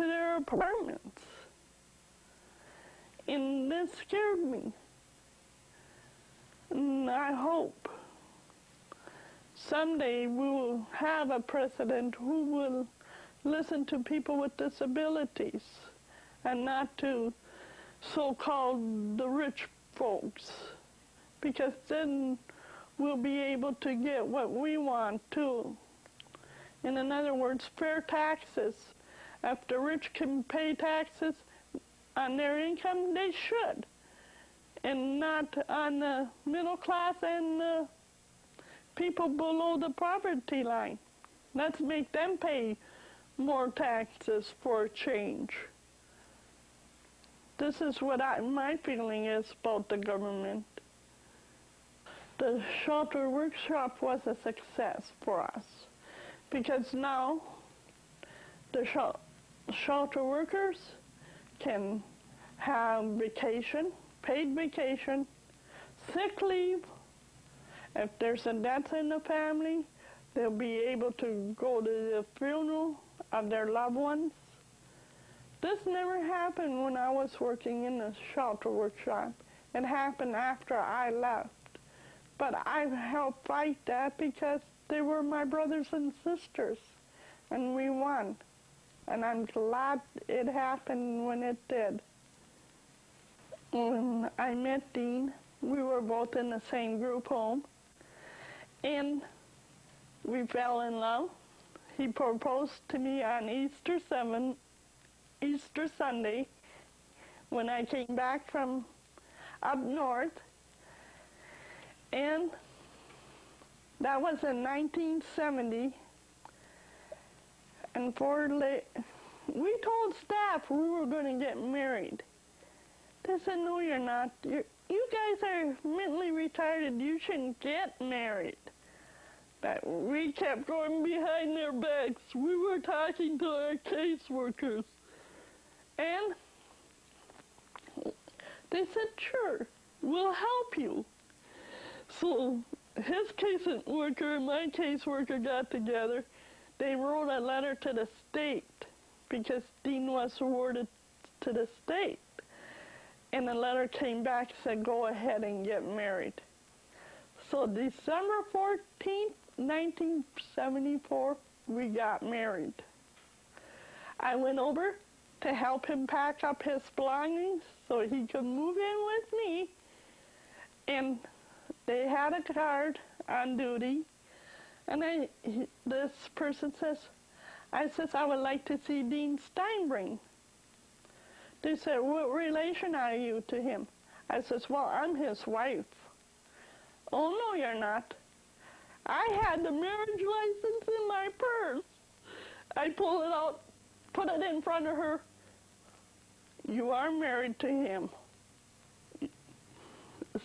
to their apartments. And this scared me. And I hope someday we will have a president who will listen to people with disabilities and not to so-called the rich folks, because then we'll be able to get what we want too. And in other words, fair taxes. If the rich can pay taxes on their income, they should, and not on the middle class and the people below the poverty line. Let's make them pay more taxes for a change. This is what my feeling is about the government. The shelter workshop was a success for us, because now the shelter workers can have vacation, paid vacation, sick leave. If there's a death in the family, they'll be able to go to the funeral of their loved ones. This never happened when I was working in the shelter workshop. It happened after I left. But I helped fight that because they were my brothers and sisters, and we won. And I'm glad it happened when it did. When I met Dean, we were both in the same group home, and we fell in love. He proposed to me on Easter Sunday, when I came back from up north, and that was in 1970. And we told staff we were going to get married. They said, "No, you're not. You guys are mentally retarded. You shouldn't get married." But we kept going behind their backs. We were talking to our caseworkers. And they said, "Sure, we'll help you." So his caseworker and my caseworker got together. They wrote a letter to the state, because Dean was awarded to the state. And the letter came back and said, "Go ahead and get married." So December 14th, 1974, we got married. I went over to help him pack up his belongings so he could move in with me. And they had a guard on duty. And this person says, I would like to see Dean Steinbring. They said, "What relation are you to him?" I says, "Well, I'm his wife." "Oh, no, you're not." I had the marriage license in my purse. I pulled it out, put it in front of her. "You are married to him."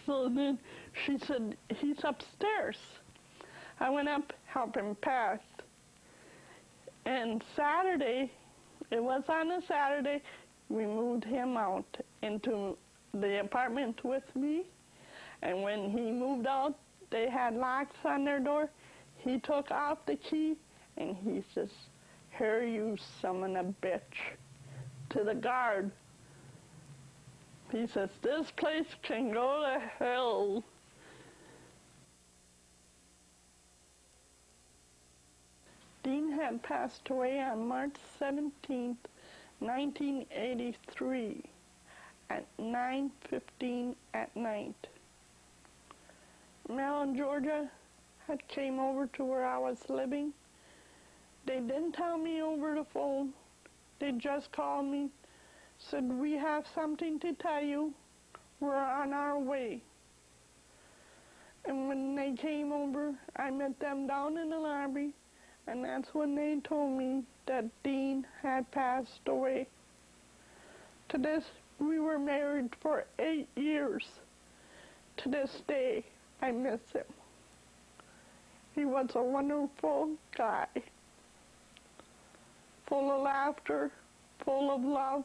So then she said, "He's upstairs." I went up, helped him pack. And Saturday, it was on a Saturday, we moved him out into the apartment with me. And when he moved out, they had locks on their door. He took off the key and he says, "Here, you son of a bitch," to the guard. He says, "This place can go to hell." Dean had passed away on March 17th, 1983, at 9:15 at night. Mel and Georgia had came over to where I was living. They didn't tell me over the phone. They just called me, said, "We have something to tell you. We're on our way." And when they came over, I met them down in the lobby, and that's when they told me that Dean had passed away. To this, we were married for 8 years. To this day, I miss him. He was a wonderful guy, full of laughter, full of love.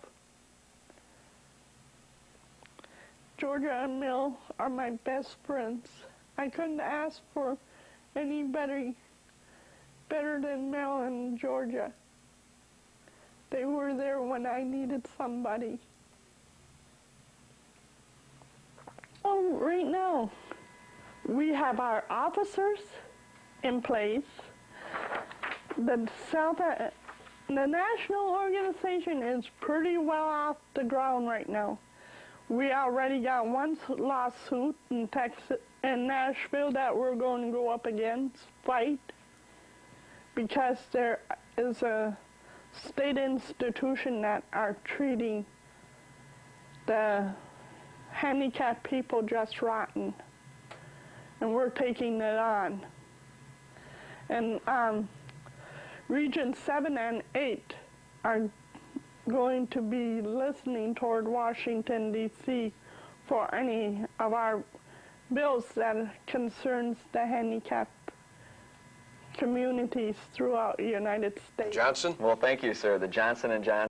Georgia and Mel are my best friends. I couldn't ask for anybody better than Mel and Georgia. They were there when I needed somebody. Oh, right now, we have our officers in place. The national organization is pretty well off the ground right now. We already got one lawsuit in Texas and Nashville that we're going to go up against, fight, because there is a state institution that are treating the handicapped people just rotten, and we're taking it on. And Region 7 and 8 are going to be listening toward Washington, D.C. for any of our bills that concerns the handicapped communities throughout the United States. Johnson? Well, thank you, sir. The Johnson & Johnson